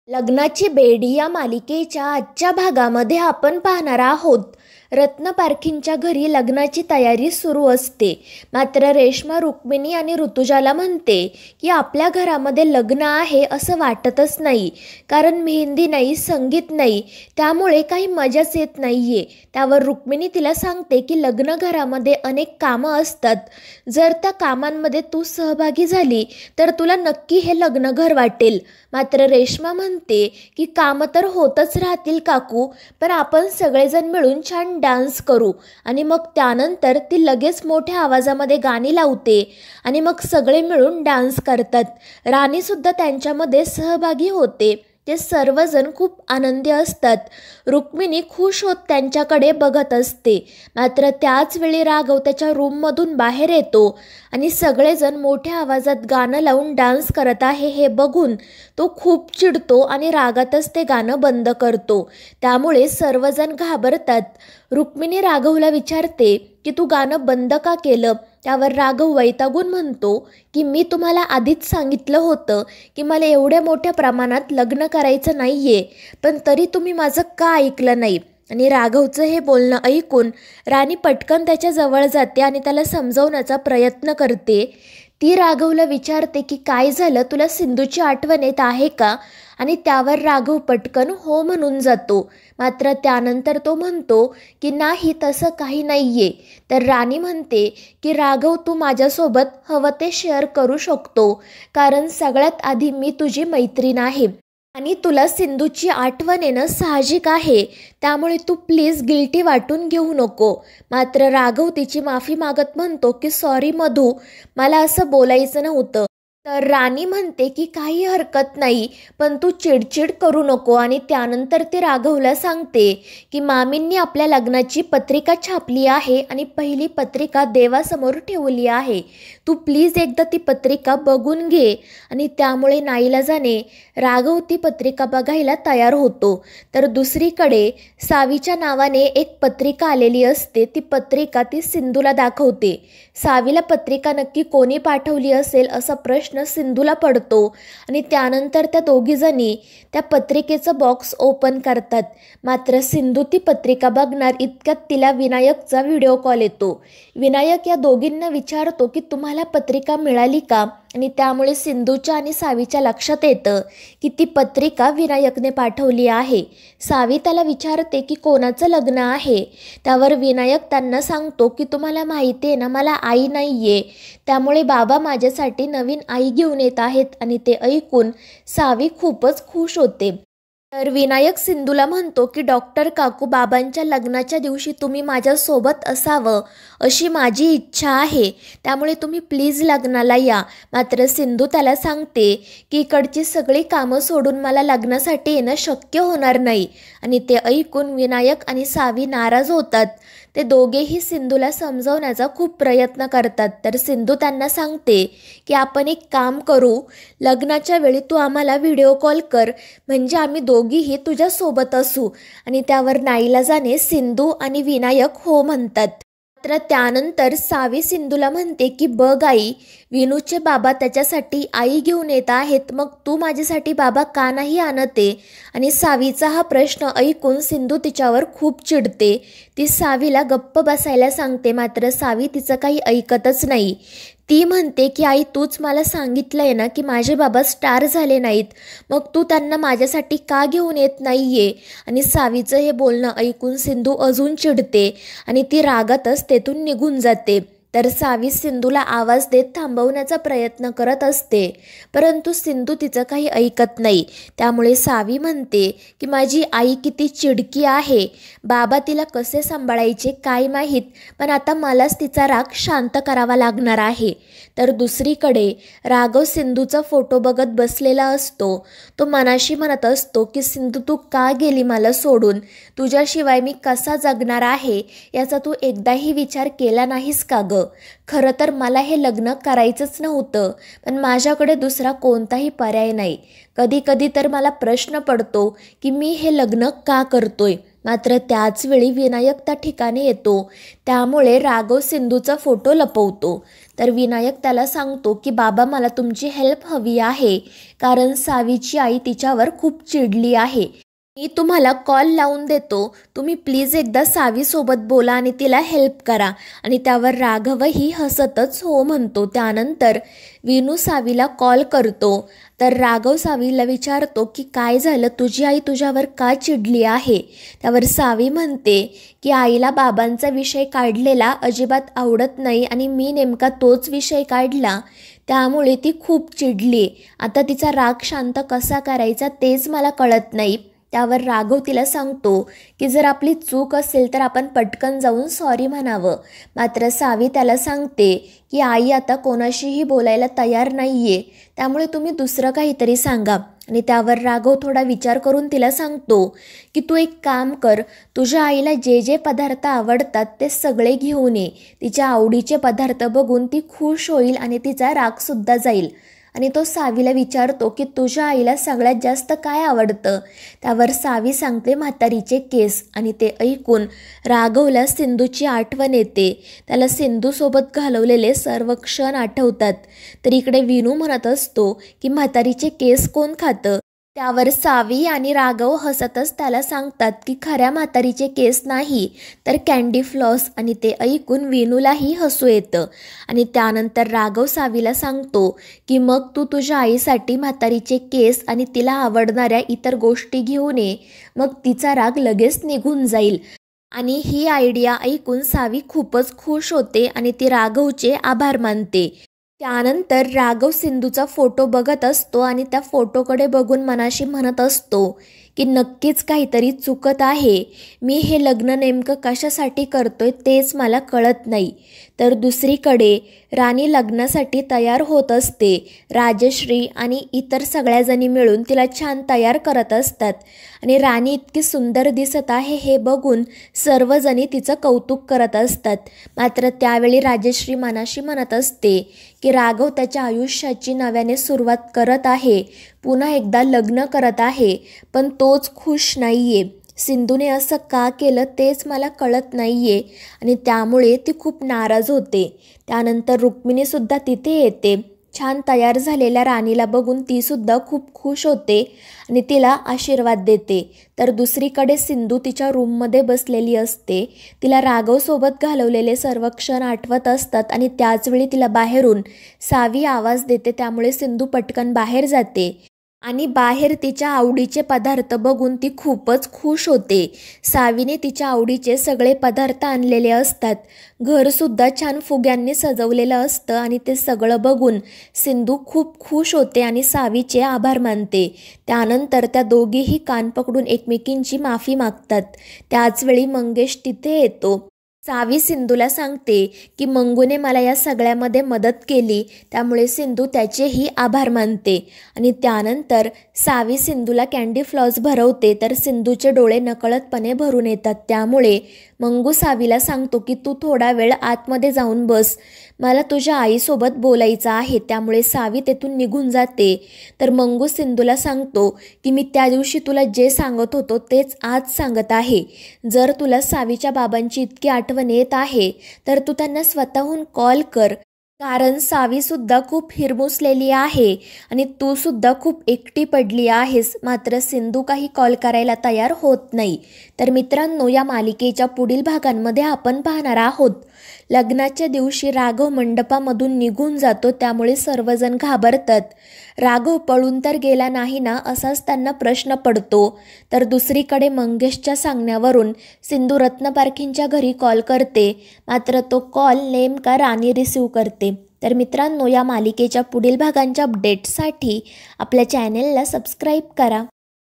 लग्नाची बेडी या मालिकेच्या आजच्या भागामध्ये आपण पाहणार आहोत. रत्न पारखींच्या घरी लग्नाची तयारी सुरू असते. मात्र रेश्मा रुक्मिणी आणि ऋतुजाला म्हणते की आपल्या घरामध्ये लग्न आहे असं वाटतच नाही, कारण मेहंदी नाही, संगीत नाही, त्यामुळे काही मजाच येत नाही आहे. त्यावर रुक्मिणी तिला सांगते की लग्न घरामध्ये अनेक कामं असतात, जर त्या कामांमध्ये तू सहभागी झाली तर तुला नक्की हे लग्न घर वाटेल. मात्र रेश्मा म्हणते की कामं तर होतच राहतील काकू, पण आपण सगळेजण मिळून छान डान्स करू. आणि मग त्यानंतर ती लगेच मोठ्या आवाजामध्ये गाणी लावते आणि मग सगळे मिळून डान्स करतात. राणीसुद्धा त्यांच्यामध्ये सहभागी होते. ते सर्वजण खूप आनंदी असतात. रुक्मिणी खुश होत त्यांच्याकडे बघत असते. मात्र त्याच वेळी राघव त्याच्या रूममधून बाहेर येतो आणि सगळेजण मोठ्या आवाजात गाणं लावून डान्स करत आहे हे बघून तो खूप चिडतो आणि रागातच ते गाणं बंद करतो. त्यामुळे सर्वजण घाबरतात. रुक्मिणी राघवला विचारते की तू गाणं बंद का केलं? त्यावर राघव वैतागून म्हणतो की मी तुम्हाला आधीच सांगितलं होतं की मला एवढ्या मोठ्या प्रमाणात लग्न करायचं नाही आहे, पण तरी तुम्ही माझं का ऐकलं नाही? आणि राघवचं हे बोलणं ऐकून राणी पटकन त्याच्या जवळ जाते आणि त्याला समजवण्याचा प्रयत्न करते. ती राघवला विचारते की काय झालं, तुला सिंधूची आठवण येत आहे का? आणि त्यावर राघव पटकन हो म्हणून जातो. मात्र त्यानंतर तो म्हणतो की नाही, तसं काही नाही आहे. तर राणी म्हणते की राघव, तू माझ्यासोबत हवं ते शेअर करू शकतो, कारण सगळ्यात आधी मी तुझी मैत्रीण आहे आणि तुला सिंधूची आठवण येणं साहजिक आहे, त्यामुळे तू प्लीज गिल्टी वाटून घेऊ नको. मात्र राघव तिची माफी मागत म्हणतो की सॉरी मधू, मला असं बोलायचं नव्हतं. तर राणी म्हणते की काही हरकत नाही, पण तू चिडचिड करू नको. आणि त्यानंतर ते राघवला सांगते की मामींनी आपल्या लग्नाची पत्रिका छापली आहे आणि पहिली पत्रिका देवासमोर ठेवली आहे. तू प्लीज एकदा ती पत्रिका बघून घे. आणि त्यामुळे नाईलाजाने राघव ती पत्रिका बघायला तयार होतो. तर दुसरीकडे सावीच्या नावाने एक पत्रिका आलेली असते. ती पत्रिका ती सिंधूला दाखवते. सावीला पत्रिका नक्की कोणी पाठवली असेल असा प्रश्न सिंधूला पडतो. आणि त्यानंतर त्या दोघीजणी त्या पत्रिकेचं बॉक्स ओपन करतात. मात्र सिंधू ती पत्रिका बघणार इतक्यात तिला विनायकचा व्हिडिओ कॉल येतो. विनायक या दोघींना विचारतो की तुम्हाला पत्रिका मिळाली का? आणि त्यामुळे सिंधूच्या आणि सावीच्या लक्षात येतं की ती पत्रिका विनायकने पाठवली आहे. सावी त्याला विचारते की कोणाचं लग्न आहे? त्यावर विनायक त्यांना सांगतो की तुम्हाला माहिती आहे ना, मला आई नाही आहे, त्यामुळे बाबा माझ्यासाठी नवीन आई घेऊन येत आहेत. आणि ते ऐकून सावी खूपच खुश होते. तर विनायक सिंधूला म्हणतो की डॉक्टर काकू, बाबांच्या लग्नाच्या दिवशी तुम्ही माझ्यासोबत असावं अशी माझी इच्छा आहे, त्यामुळे तुम्ही प्लीज लग्नाला या. मात्र सिंधू त्याला सांगते की इकडची सगळी कामं सोडून मला लग्नासाठी येणं शक्य होणार नाही. आणि ते ऐकून विनायक आणि सावी नाराज होतात. ते दोघेही सिंधूला समजवण्याचा खूप प्रयत्न करतात. तर सिंधू त्यांना सांगते की आपण एक काम करू, लग्नाच्या वेळी तू आम्हाला व्हिडिओ कॉल कर, म्हणजे आम्ही दोघीही तुझ्यासोबत असू. आणि त्यावर नाईलाजाने सिंधू आणि विनायक हो म्हणतात. मात्र त्यानंतर सावी सिंधूला म्हणते की बघ आई, विनूचे बाबा त्याच्यासाठी आई घेऊन येत आहेत, मग तू माझ्यासाठी बाबा का नाही आणते? आणि सावीचा हा प्रश्न ऐकून सिंधू तिच्यावर खूप चिडते. ती सावीला गप्प बसायला सांगते. मात्र सावी तिचं काही ऐकतच नाही. ती म्हणते की आई, तूच मला सांगितलं आहे ना की माझे बाबा स्टार झाले नाहीत, मग तू त्यांना माझ्यासाठी का घेऊन येत नाही आहे? आणि सावीचं हे बोलणं ऐकून सिंधू अजून चिडते आणि ती रागातच तेथून निघून जाते. तर सावी सिंधूला आवाज देत थांबवण्याचा प्रयत्न करत असते, परंतु सिंधू तिचं काही ऐकत नाही. त्यामुळे सावी म्हणते की माझी आई किती चिडकी आहे, बाबा तिला कसे सांभाळायचे काय माहीत, पण आता मलाच तिचा राग शांत करावा लागणार आहे. तर दुसरीकडे राघव सिंधूचा फोटो बघत बसलेला असतो. तो मनाशी म्हणत असतो की सिंधू, तू का गेली मला सोडून? तुझ्याशिवाय मी कसा जगणार आहे याचा तू एकदाही विचार केला नाहीस का ग? खरं तर मला हे लग्न करायचंच नव्हतं, पण माझ्याकडे दुसरा कोणताही पर्याय नाही. कधी कधी तर मला प्रश्न पडतो की मी हे लग्न का करतोय? मात्र त्याच वेळी विनायक त्या ठिकाणी येतो, त्यामुळे राघव सिंधूचा फोटो लपवतो. तर विनायक त्याला सांगतो की बाबा, मला तुमची हेल्प हवी आहे, कारण सावीची आई तिच्यावर खूप चिडली आहे. मी तुम्हाला कॉल लावून देतो, तुम्ही प्लीज एकदा सावीसोबत बोला आणि तिला हेल्प करा. आणि त्यावर राघवही हसतच हो म्हणतो. त्यानंतर विनू सावीला कॉल करतो. तर राघव सावीला विचारतो की काय झालं, तुझी आई तुझ्यावर का चिडली आहे. त्यावर सावी म्हणते की आईला बाबांचा विषय काढलेला अजिबात आवडत नाही आणि मी नेमका तोच विषय काढला, त्यामुळे ती खूप चिडली. आता तिचा राग शांत कसा करायचा तेच मला कळत नाही. त्यावर राघव तिला सांगतो की जर आपली चूक असेल तर आपण पटकन जाऊन सॉरी म्हणावं. मात्र सावी त्याला सांगते की आई आता कोणाशीही बोलायला तयार नाही आहे, त्यामुळे तुम्ही दुसरं काहीतरी सांगा. आणि त्यावर राघव थोडा विचार करून तिला सांगतो की तू एक काम कर, तुझ्या आईला जे जे पदार्थ आवडतात ते सगळे घेऊन ये. तिच्या आवडीचे पदार्थ बघून ती खुश होईल आणि तिचा रागसुद्धा जाईल. आणि तो सावीला विचारतो की तुझ्या आईला सगळ्यात जास्त काय आवडतं. त्यावर सावी सांगते म्हातारीचे केस. आणि ते ऐकून राघवला सिंधूची आठवण येते. त्याला सिंधूसोबत घालवलेले सर्व क्षण आठवतात. तर इकडे विनू म्हणत असतो की म्हातारीचे केस कोण खातं. त्यावर सावी आणि राघव हसतच त्याला सांगतात की खऱ्या म्हातारीचे केस नाही तर कँडी फ्लॉस. आणि ते ऐकून विनूलाही हसू येतं. आणि त्यानंतर राघव सावीला सांगतो की मग तू तुझ्या आईसाठी म्हातारीचे केस आणि तिला आवडणाऱ्या इतर गोष्टी घेऊन ये, मग तिचा राग लगेच निघून जाईल. आणि ही आयडिया ऐकून सावी खूपच खुश होते आणि ती राघवचे आभार मानते. त्यानंतर राघव सिंधूचा फोटो बघत असतो आणि त्या फोटोकडे बघून मनाशी म्हणत असतो की नक्कीच काहीतरी चुकत आहे. मी हे लग्न नेमकं कशासाठी करतोय तेच मला कळत नाही. तर दुसरीकडे राणी लग्नासाठी तयार होत असते. राजश्री आणि इतर सगळ्याजणी मिळून तिला छान तयार करत असतात. आणि राणी इतकी सुंदर दिसत आहे हे बघून सर्वजणी तिचं कौतुक करत असतात. मात्र त्यावेळी राजश्री मनाशी म्हणत असते की राघव त्याच्या आयुष्याची नव्याने सुरुवात करत आहे, पुन्हा एकदा लग्न करत आहे, पण तोच खुश नाही आहे. सिंधूने असं का केलं तेच मला कळत नाही आहे. आणि त्यामुळे ती खूप नाराज होते. त्यानंतर रुक्मिणीसुद्धा तिथे येते. छान तयार झालेल्या राणीला बघून तीसुद्धा खूप खुश होते आणि तिला आशीर्वाद देते. तर दुसरीकडे सिंधू तिच्या रूममध्ये बसलेली असते. तिला राघवसोबत घालवलेले सर्व क्षण आठवत असतात आणि त्याचवेळी तिला बाहेरून सावी आवाज देते. त्यामुळे सिंधू पटकन बाहेर जाते आणि बाहेर तिच्या आवडीचे पदार्थ बघून ती खूपच खुश होते. सावीने तिच्या आवडीचे सगळे पदार्थ आणलेले असतात. घरसुद्धा छान फुग्यांनी सजवलेलं असतं आणि ते सगळं बघून सिंधू खूप खुश होते आणि सावीचे आभार मानते. त्यानंतर त्या दोघीही कान पकडून एकमेकींची माफी मागतात. त्याचवेळी मंगेश तिथे येतो. सावी सिंधूला सांगते की मंगूने मला या सगळ्यामध्ये मदत केली, त्यामुळे सिंधू त्याचेही आभार मानते. आणि त्यानंतर सावी सिंधूला कँडी फ्लॉस भरवते. तर सिंधूचे डोळे नकळतपणे भरून येतात. त्यामुळे मंगू सावीला सांगतो की तू थोडा वेळ आतमध्ये जाऊन बस, मला तुझ्या आईसोबत बोलायचं आहे. त्यामुळे सावी तेथून निघून जाते. तर मंगू सिंधूला सांगतो की मी त्या दिवशी तुला जे सांगत होतो तेच आज सांगत आहे. जर तुला सावीच्या बाबांची इतकी आठवण येत आहे तर तू त्यांना स्वतःहून कॉल कर, कारण सावीसुद्धा खूप हिरमुसलेली आहे आणि तू सुद्धा खूप एकटी पडली आहेस. मात्र सिंधू काही कॉल करायला तयार होत नाही. तर मित्रांनो, या मालिकेच्या पुढील भागांमध्ये आपण पाहणार आहोत लग्नाच्या दिवशी राघव मंडपामधून निघून जातो, त्यामुळे सर्वजण घाबरतात. राघव पळून तर गेला नाही ना असाच त्यांना प्रश्न पडतो. तर दुसरीकडे मंगेशच्या सांगण्यावरून सिंधू रत्नपारखींच्या घरी कॉल करते. मात्र तो कॉल नेमका राणी रिसीव करते. तर मित्रांनो, या मालिकेच्या पुढील भागांच्या अपडेट्ससाठी आपल्या चॅनेलला सबस्क्राईब करा.